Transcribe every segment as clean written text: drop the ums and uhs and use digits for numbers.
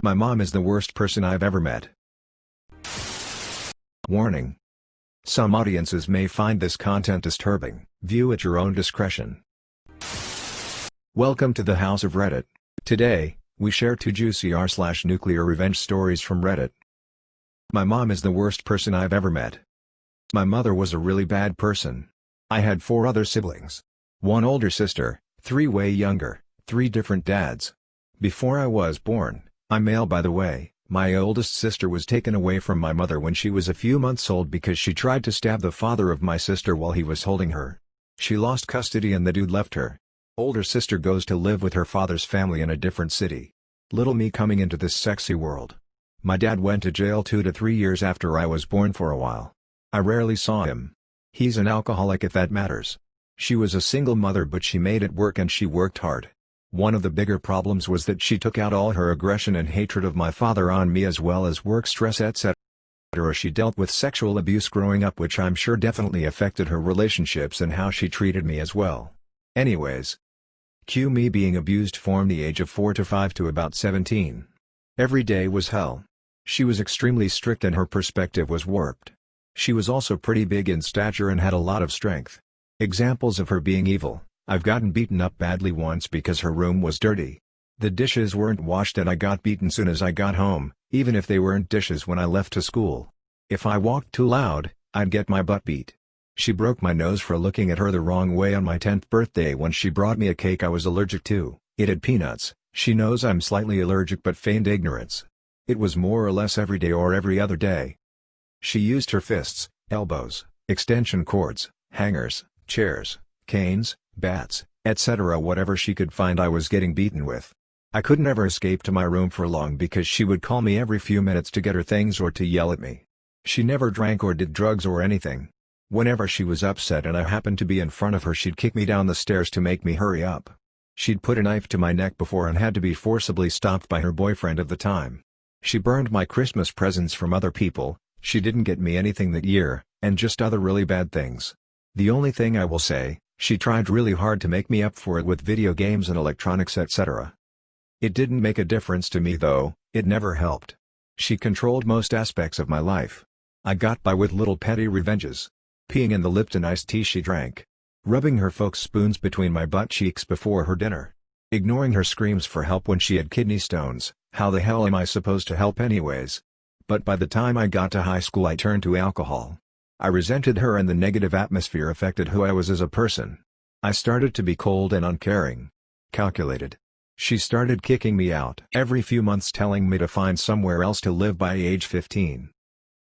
My mom is the worst person I've ever met. Warning. Some audiences may find this content disturbing. View at your own discretion. Welcome to the House of Reddit. Today, we share 2 juicy r/nuclear revenge stories from Reddit. My mom is the worst person I've ever met. My mother was a really bad person. I had 4 other siblings. 1 older sister, 3 way younger, 3 different dads. Before I was born, I'm male by the way, my oldest sister was taken away from my mother when she was a few months old because she tried to stab the father of my sister while he was holding her. She lost custody and the dude left her. Older sister goes to live with her father's family in a different city. Little me coming into this sexy world. My dad went to jail 2 to 3 years after I was born for a while. I rarely saw him. He's an alcoholic if that matters. She was a single mother but she made it work and she worked hard. One of the bigger problems was that she took out all her aggression and hatred of my father on me as well as work stress etc. She dealt with sexual abuse growing up which I'm sure definitely affected her relationships and how she treated me as well. Anyways. Cue me being abused from the age of 4 to 5 to about 17. Every day was hell. She was extremely strict and her perspective was warped. She was also pretty big in stature and had a lot of strength. Examples of her being evil. I've gotten beaten up badly once because her room was dirty. The dishes weren't washed and I got beaten soon as I got home, even if they weren't dishes when I left to school. If I walked too loud, I'd get my butt beat. She broke my nose for looking at her the wrong way on my 10th birthday when she brought me a cake I was allergic to. It had peanuts. She knows I'm slightly allergic but feigned ignorance. It was more or less every day or every other day. She used her fists, elbows, extension cords, hangers, chairs, canes, bats, etc. Whatever she could find I was getting beaten with. I couldn't ever escape to my room for long because she would call me every few minutes to get her things or to yell at me. She never drank or did drugs or anything. Whenever she was upset and I happened to be in front of her she'd kick me down the stairs to make me hurry up. She'd put a knife to my neck before and had to be forcibly stopped by her boyfriend of the time. She burned my Christmas presents from other people, she didn't get me anything that year, and just other really bad things. The only thing I will say, she tried really hard to make me up for it with video games and electronics etc. It didn't make a difference to me though, it never helped. She controlled most aspects of my life. I got by with little petty revenges. Peeing in the Lipton iced tea she drank. Rubbing her folks' spoons between my butt cheeks before her dinner. Ignoring her screams for help when she had kidney stones. How the hell am I supposed to help anyways? But by the time I got to high school I turned to alcohol. I resented her and the negative atmosphere affected who I was as a person. I started to be cold and uncaring. Calculated. She started kicking me out every few months telling me to find somewhere else to live by age 15.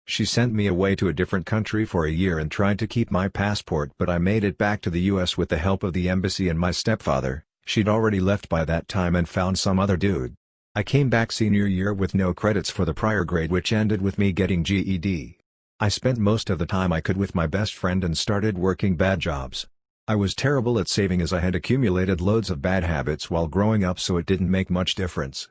She sent me away to a different country for a year and tried to keep my passport but I made it back to the US with the help of the embassy and my stepfather. She'd already left by that time and found some other dude. I came back senior year with no credits for the prior grade which ended with me getting GED. I spent most of the time I could with my best friend and started working bad jobs. I was terrible at saving as I had accumulated loads of bad habits while growing up so it didn't make much difference.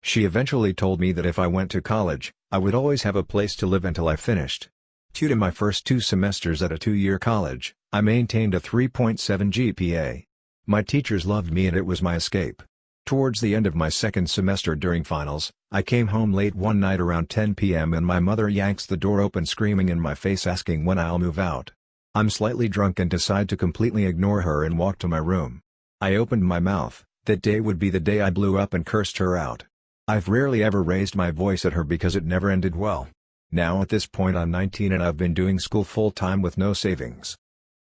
She eventually told me that if I went to college, I would always have a place to live until I finished. Due to my first 2 semesters at a 2-year college, I maintained a 3.7 GPA. My teachers loved me and it was my escape. Towards the end of my 2nd semester during finals, I came home late one night around 10 p.m. and my mother yanks the door open screaming in my face asking when I'll move out. I'm slightly drunk and decide to completely ignore her and walk to my room. I opened my mouth. That day would be the day I blew up and cursed her out. I've rarely ever raised my voice at her because it never ended well. Now at this point I'm 19 and I've been doing school full-time with no savings.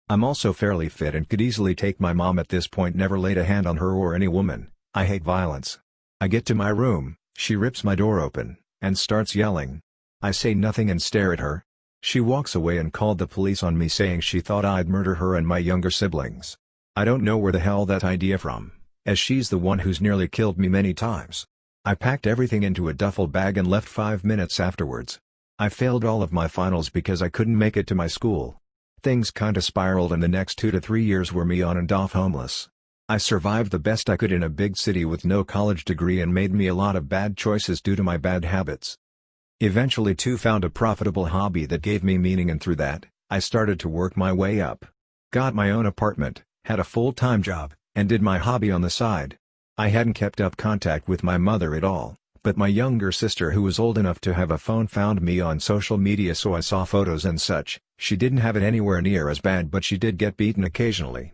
I'm also fairly fit and could easily take my mom at this point, never laid a hand on her or any woman. I hate violence. I get to my room, she rips my door open, and starts yelling. I say nothing and stare at her. She walks away and called the police on me saying she thought I'd murder her and my younger siblings. I don't know where the hell that idea from, as she's the one who's nearly killed me many times. I packed everything into a duffel bag and left 5 minutes afterwards. I failed all of my finals because I couldn't make it to my school. Things kinda spiraled and the next 2 to 3 years were me on and off homeless. I survived the best I could in a big city with no college degree and made me a lot of bad choices due to my bad habits. Eventually too found a profitable hobby that gave me meaning and through that, I started to work my way up. Got my own apartment, had a full-time job, and did my hobby on the side. I hadn't kept up contact with my mother at all, But my younger sister, who was old enough to have a phone, found me on social media, so I saw photos and such. She didn't have it anywhere near as bad, but she did get beaten occasionally.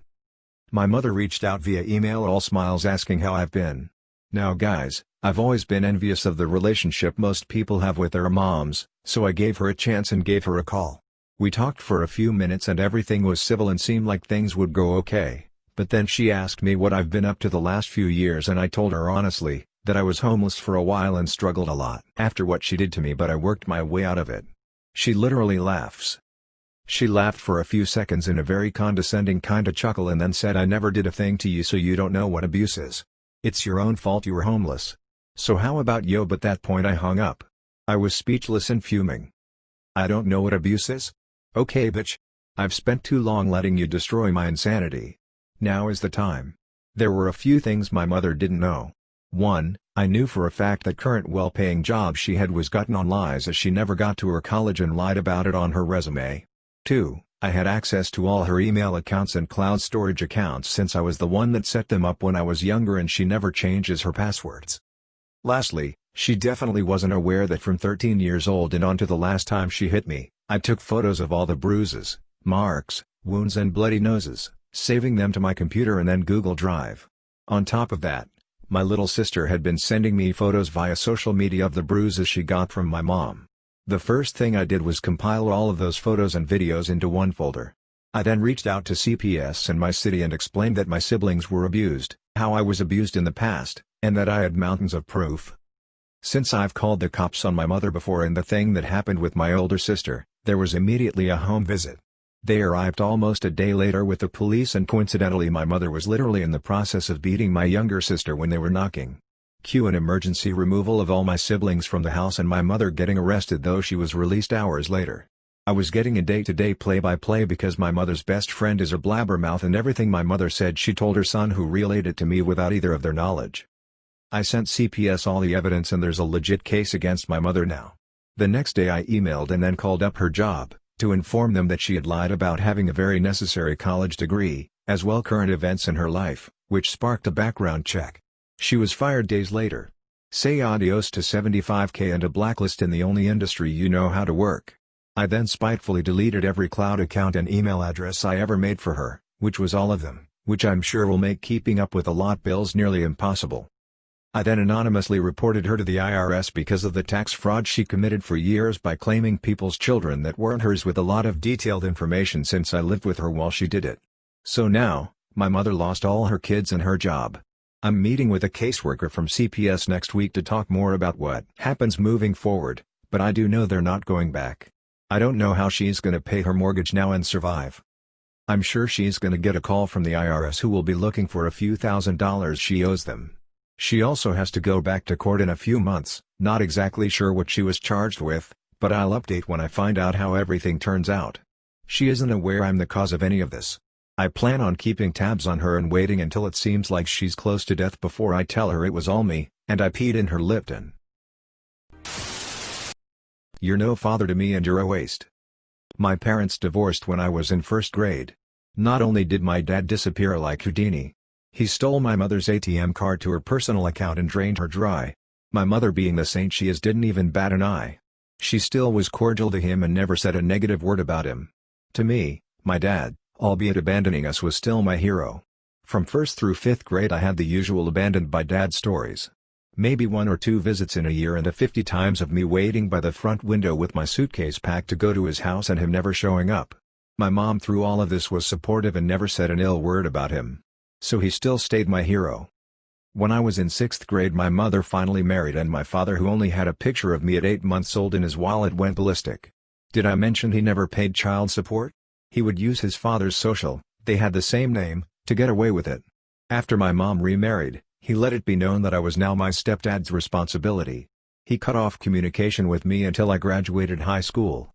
My mother reached out via email, all smiles, asking how I've been. Now guys, I've always been envious of the relationship most people have with their moms, so I gave her a chance and gave her a call. We talked for a few minutes and everything was civil and seemed like things would go okay, but then she asked me what I've been up to the last few years, and I told her honestly that I was homeless for a while and struggled a lot after what she did to me, but I worked my way out of it. She literally laughs. She laughed for a few seconds in a very condescending kind of chuckle and then said, "I never did a thing to you, so you don't know what abuse is. It's your own fault you were homeless. So how about yo?" But at that point I hung up. I was speechless and fuming. I don't know what abuse is? Okay bitch. I've spent too long letting you destroy my insanity. Now is the time. There were a few things my mother didn't know. 1. I knew for a fact that current well-paying job she had was gotten on lies, as she never got to her college and lied about it on her resume. 2. I had access to all her email accounts and cloud storage accounts since I was the one that set them up when I was younger, and she never changes her passwords. Lastly, she definitely wasn't aware that from 13 years old and on to the last time she hit me, I took photos of all the bruises, marks, wounds and bloody noses, saving them to my computer and then Google Drive. On top of that, my little sister had been sending me photos via social media of the bruises she got from my mom. The first thing I did was compile all of those photos and videos into one folder. I then reached out to CPS in my city and explained that my siblings were abused, how I was abused in the past, and that I had mountains of proof. Since I've called the cops on my mother before and the thing that happened with my older sister, there was immediately a home visit. They arrived almost a day later with the police, and coincidentally my mother was literally in the process of beating my younger sister when they were knocking. Cue an emergency removal of all my siblings from the house and my mother getting arrested, though she was released hours later. I was getting a day-to-day play-by-play because my mother's best friend is a blabbermouth, and everything my mother said she told her son, who relayed it to me without either of their knowledge. I sent CPS all the evidence and there's a legit case against my mother now. The next day I emailed and then called up her job, to inform them that she had lied about having a very necessary college degree, as well current events in her life, which sparked a background check. She was fired days later. Say adios to $75K and a blacklist in the only industry you know how to work. I then spitefully deleted every cloud account and email address I ever made for her, which was all of them, which I'm sure will make keeping up with the lot bills nearly impossible. I then anonymously reported her to the IRS because of the tax fraud she committed for years by claiming people's children that weren't hers, with a lot of detailed information since I lived with her while she did it. So now, my mother lost all her kids and her job. I'm meeting with a caseworker from CPS next week to talk more about what happens moving forward, but I do know they're not going back. I don't know how she's gonna pay her mortgage now and survive. I'm sure she's gonna get a call from the IRS, who will be looking for a few $1,000s she owes them. She also has to go back to court in a few months, not exactly sure what she was charged with, but I'll update when I find out how everything turns out. She isn't aware I'm the cause of any of this. I plan on keeping tabs on her and waiting until it seems like she's close to death before I tell her it was all me, and I peed in her Lipton. You're no father to me and you're a waste. My parents divorced when I was in first grade. Not only did my dad disappear like Houdini, he stole my mother's ATM card to her personal account and drained her dry. My mother, being the saint she is, didn't even bat an eye. She still was cordial to him and never said a negative word about him. To me, my dad, albeit abandoning us, was still my hero. From 1st through 5th grade I had the usual abandoned by dad stories. Maybe 1 or 2 visits in a year, and 50 times of me waiting by the front window with my suitcase packed to go to his house and him never showing up. My mom through all of this was supportive and never said an ill word about him. So he still stayed my hero. When I was in 6th grade my mother finally married, and my father, who only had a picture of me at 8 months old in his wallet, went ballistic. Did I mention he never paid child support? He would use his father's social, they had the same name, to get away with it. After my mom remarried, he let it be known that I was now my stepdad's responsibility. He cut off communication with me until I graduated high school.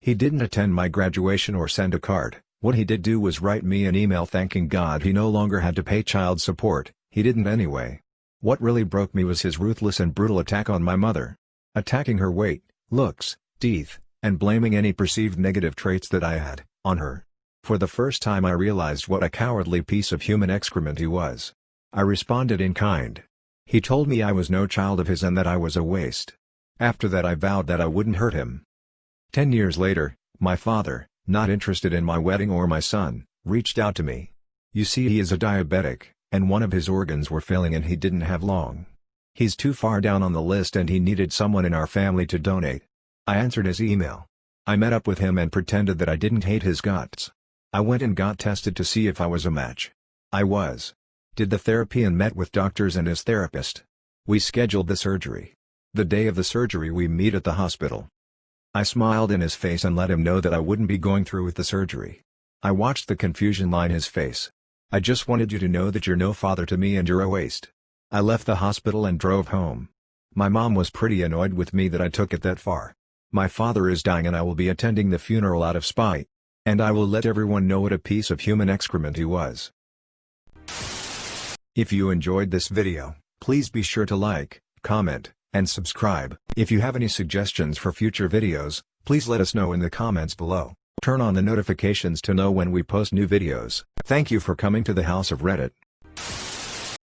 He didn't attend my graduation or send a card. What he did do was write me an email thanking God he no longer had to pay child support. He didn't anyway. What really broke me was his ruthless and brutal attack on my mother. Attacking her weight, looks, teeth, and blaming any perceived negative traits that I had on her. For the first time I realized what a cowardly piece of human excrement he was. I responded in kind. He told me I was no child of his and that I was a waste. After that I vowed that I wouldn't hurt him. 10 years later, my father, not interested in my wedding or my son, reached out to me. You see, he is a diabetic, and one of his organs were failing and he didn't have long. He's too far down on the list and he needed someone in our family to donate. I answered his email. I met up with him and pretended that I didn't hate his guts. I went and got tested to see if I was a match. I was. Did the therapy and met with doctors and his therapist. We scheduled the surgery. The day of the surgery we meet at the hospital. I smiled in his face and let him know that I wouldn't be going through with the surgery. I watched the confusion line his face. I just wanted you to know that you're no father to me and you're a waste. I left the hospital and drove home. My mom was pretty annoyed with me that I took it that far. My father is dying and I will be attending the funeral out of spite. And I will let everyone know what a piece of human excrement he was. If you enjoyed this video, please be sure to like, comment, and subscribe. If you have any suggestions for future videos, please let us know in the comments below. Turn on the notifications to know when we post new videos. Thank you for coming to the House of Reddit.